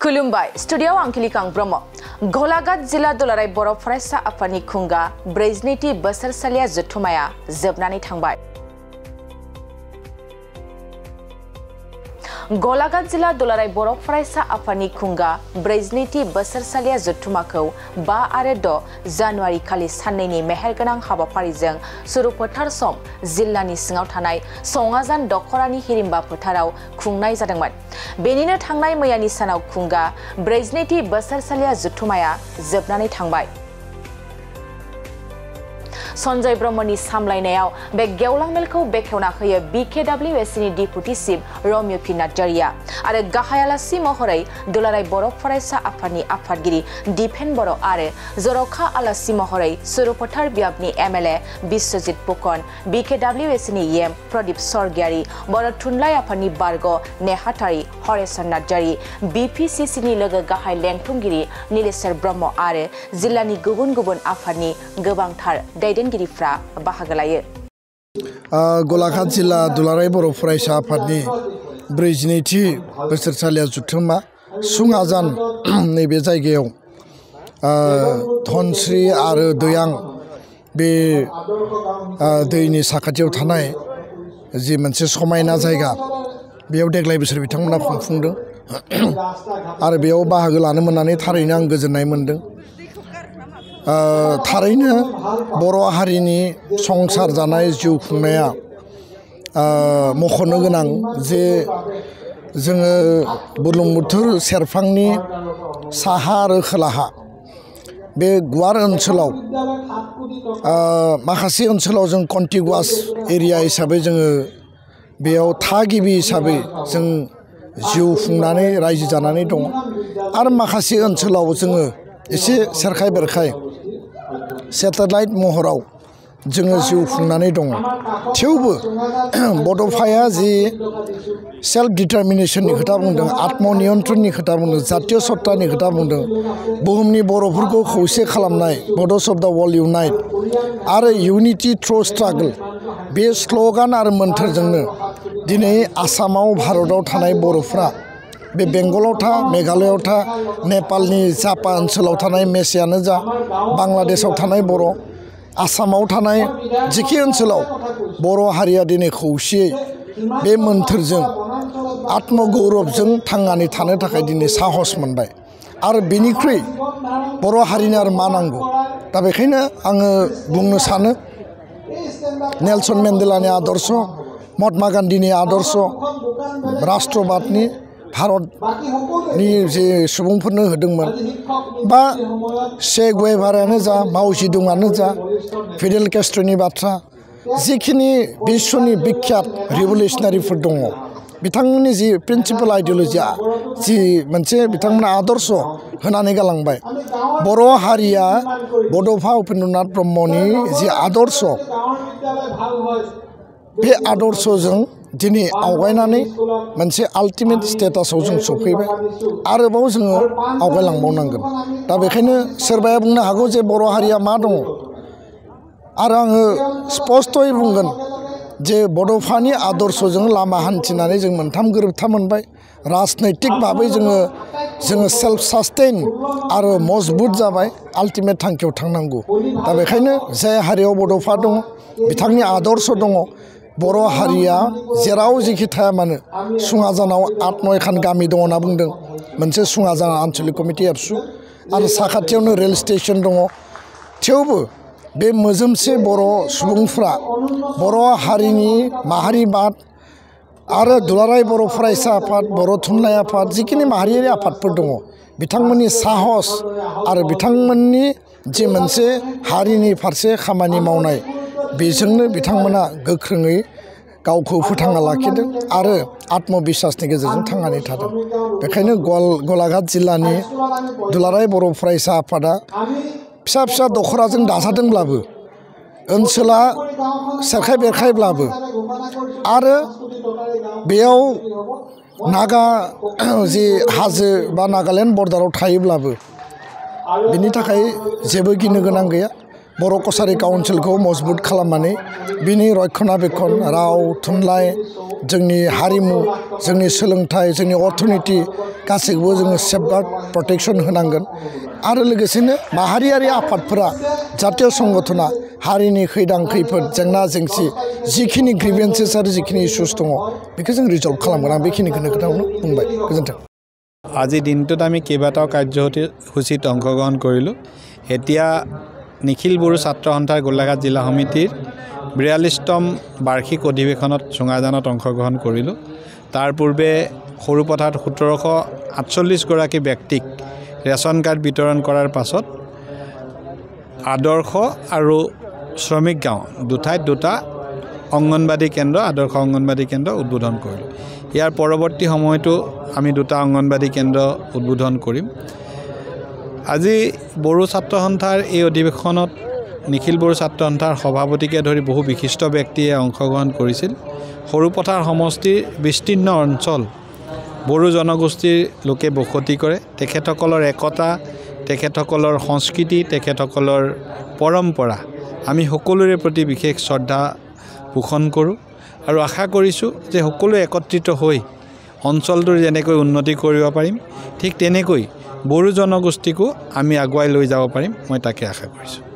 खुलुमबाय स्टुडियो आंखिलिकां ब्रह्म गलाघाट जिल्ला दुलाराय बर' फरायसा आफादनि खुंगा 42थि बोसोरसालिया जथुमाया जोबनानै थांबाय। गलाघाट जिल्ला दुलाराय बर' फरायसा आफादनि खुंगा 42थि बोसोरसालिया जथुमाखौ 5 आरो 6 जानुवारि खालि साननैनि मेहेरगोनां हाबाफारिजों सुरुफोथार सम जिल्लानि सिङाव थानाय सङाजान दखरानि हिरिम्बा फोथाराव खुंनाय जादोंमोन। बेनिनो थांनाय मैयानि सानाव खुंगा 42थि बोसोरसालिया जथुमाया जोबनानै थांबाय। सन्जय ब्रह्मनि सामलायनायाव बे गेवलां मेलखौ बेखेवना होयो BKWSनि डिपुटि चिफ रमिय पि नार्जारिया आरो गाहाय आलासि महरै दुलाराय बर' फरायसा आफादनि आफादगिरि दिपेन बर' आरो जर'खा आलासि महरै सुरुफोथार बियाबनि MLA बिश्वजित फुकन, BKWSनि EM प्रदीप सरगियारि, बर' थुनलाइ आफादनि बारग' नेहाथारि हरेश्वर नार्जारि, BPCCनि लोगो गाहाय लेंथुमगिरि नीलेश्वर ब्रह्म आरो जिल्लानि गुबुन गुबुन आफादनि गोबांथार दैदेनगिरिफ्रा बाहागो लायो। गलाघाट जिल्ला दुलाराय बर' फरायसा आफादनि 42थि बोसोरसालिया जथुमा सुङाजान नैबे जायगायाव धनस्रि आरो दैयां बे दैनि साखाथियाव थानाय जि मोनसे समायना जायगा बेयाव देग्लाय बोसोर बिथांमोना खुंफुंदों आरो बेयाव बाहागो लानो मोननानै थारैनो आं गोजोननाय मोनदों। थारैनो बर' हारिनि संसार जानाय जिउ खुंनाया मख'नो गोनां जे जोङो बुरलुंबुथुर सेरफांनि साहा आरो खोलाहा बे गुवार ओनसोलाव माखासे ओनसोलाव जों कन्टिगुवास एरिया हिसाबै जोङो बेयाव थागिबि हिसाबै जों जिउ खुंनानै रायजो जानानै दङ आरो माखासे ओनसोलाव जोङो एसे सेरखाय बेरखाय सेटेलाइट महराव जोङो जिउ खुंनानै दङ। थेवबो बड'फाया जि सेल्फ डिटारमिनेशननि खोथा बुंदों, आत्मनियन्त्रणनि खोथा बुंदों, जातीय सत्तानि खोथा बुंदों, बुहुमनि बर'फोरखौ खौसे खालामनाय बड'स अफ द वर्ल्ड इउनाइट आरो इउनिटि थ्रु स्ट्रागल बे स्ल'गान आरो मोन्थोरजोंनो दिनै आसामाव भारताव थानाय बर'फ्रा बे बेंगलाव था, मेघालयआव था, नेपालनि जापा ओनसोलाव थानाय मेसेयानो जा, बांलादेशआव थानाय बर', आसामाव थानाय जिखि ओनसोलाव बर' हारिया दिनै खौसेयै बे मोन्थोरजों आत्मगौरबजों थांनानै थानो थाखाय दिनै साहस मोनबाय आरो बेनिख्रुइ बर' हारिनो आरो मा नांगौ। दा बेखायनो आङो बुंनो सानो नेलसन मेन्डेलानि आदर्श, महात्मा गान्धीनि आदर्श, राष्ट्रबादनि भारतनि जे सुबुंफोरनो होदोंमोन बा che गुवेभारायानो जा, माव जेदुंआनो जा, फिडेल केस्ट्र'नि बाथ्रा, जिखिनि बिश्वनि बिख्यात रिभलिउसनारिफोर दङ बिथांमोननि जि प्रिन्सिपाल आइडिय'लजिया जि मोनसे बिथांमोना आदर्श होनानै गालांबाय। बर' हारिया बड'फा उपेन्द्रनाथ ब्रह्मनि जि आदर्श बे आदर्शजों दिनै आवगायनानै मोनसे आल्टिमेट स्टेटासाव जों सफैबाय आरोबाव जोङो आवगायलांबावनांगोन। दा बेखायनो सोरबाया बुंनो हागौ जे बर' हारिया मा दङ आरो आङो स्पष्टयै बुंगोन जे बड'फानि आदर्शजों लामा हान्थिनानै जों मोनथाम गोरोबथा मोनबाय। राजनैतिक भाबै जोङो सेल्फ सास्टेइन आरो मजबुत जाबाय, आल्टिमेट थांखियाव थांनांगौ। दा बेखायनो जाय हारियाव बड'फा दङ बिथांनि आदर्श दङ, बर' हारिया जेराव जेखि थाया मानो सुङाजानाव 8-9खान गामि दङ होनना बुंदों, मोनसे सुङाजान आन्चलिक कमिटि एबसु आरो साखाथियावनो रेल स्टेसन दङ। थेवबो बे मोजोमसे बर' सुबुंफ्रा बर' हारिनि माहारिबाद आरो दुलाराय बर' फरायसा आफाद, बर' थुनलाइ आफाद, जिखिनि माहारियारि आफादफोर दङ बिथांमोननि साहस आरो बिथांमोननि जि मोनसे हारिनि फारसे खामानि मावनाय बेजोंनो बिथांमोना गोख्रोङै गावखौ फोथांना लाखिदों आरो आत्मबिश्वासनि गेजेरजों थांनानै थादों। बेखायनो गलाघाट जिल्लानि दुलाराय बर' फरायसा आफादा फिसा फिसा दखराजों दाजादोंब्लाबो, ओनसोला सेरखाय बेरखायब्लाबो आरो बेयाव नागा जि हाजो बा नागालेण्ड बर्डाराव थायोब्लाबो बिनि थाखाय जेबो गिनो गोनां गैया। बर' कसारि काउन्सिलखौ मजबुत खालामनानै बिनि रक्षणाबेक्षण राव थुनलाइ जोंनि हारिमु जोंनि सोलोंथाइ जोंनि अर्थनीति गासैखौबो जोङो सेफगार्ड प्रटेक्शन होनांगोन आरो लोगोसेनो माहारियारि आफादफोरा जातीय संगठना हारिनि खैदां खैफोद जेंना जेंसि जिखिनि ग्रिभेन्सेस आरो जिखिनि इश्यूज दङ बेखौ जों रिजल्भ खालामगोन आं बेखिनिखौनो खोथाखौनो बुंबाय गोजोन्थों আজি দিনটোত আমি কেইবাটাও কাৰ্যসূচীত অংশগ্ৰহণ কৰিলোঁ এতিয়া নিখিল বড়ো ছাত্ৰ সন্থাৰ গোলাঘাট জিলা সমিতিৰ ৪২তম বাৰ্ষিক অধিৱেশনত চুঙাজানত অংশগ্ৰহণ কৰিলোঁ তাৰ পূৰ্বে সৰুপথাৰত ১৭৪৮ গৰাকী ব্যক্তিক ৰেচন কাৰ্ড বিতৰণ কৰাৰ পাছত আদৰ্শ আৰু শ্ৰমিক গাঁও দুঠাইত দুটা অংগনবাদী কেন্দ্ৰ আদৰ্শ অংগনবাদী কেন্দ্ৰ উদ্বোধন কৰিলোঁ ইয়াৰ পৰৱৰ্তী সময়তো আমি দুটা অংগনবাদী কেন্দ্ৰ উদ্বোধন কৰিম আজি বড়ো ছাত্ৰ সন্থাৰ এই অধিৱেশনত নিখিল বড়ো ছাত্ৰ সন্থাৰ সভাপতিকে ধৰি বহু বিশিষ্ট ব্যক্তিয়ে অংশগ্ৰহণ কৰিছিল সৰুপথাৰ সমষ্টিৰ বিস্তীৰ্ণ অঞ্চল বড়ো জনগোষ্ঠীৰ লোকে বসতি কৰে তেখেতসকলৰ একতা তেখেতসকলৰ সংস্কৃতি তেখেতসকলৰ পৰম্পৰা আমি সকলোৰে প্ৰতি বিশেষ শ্ৰদ্ধা পোষণ কৰোঁ আৰু আশা কৰিছোঁ যে সকলো একত্ৰিত হৈ অঞ্চলটোৰ যেনেকৈ উন্নতি কৰিব পাৰিম ঠিক তেনেকৈ বড়ো জনগোষ্ঠীকো আমি আগুৱাই লৈ যাব পাৰিম মই তাকে আশা কৰিছোঁ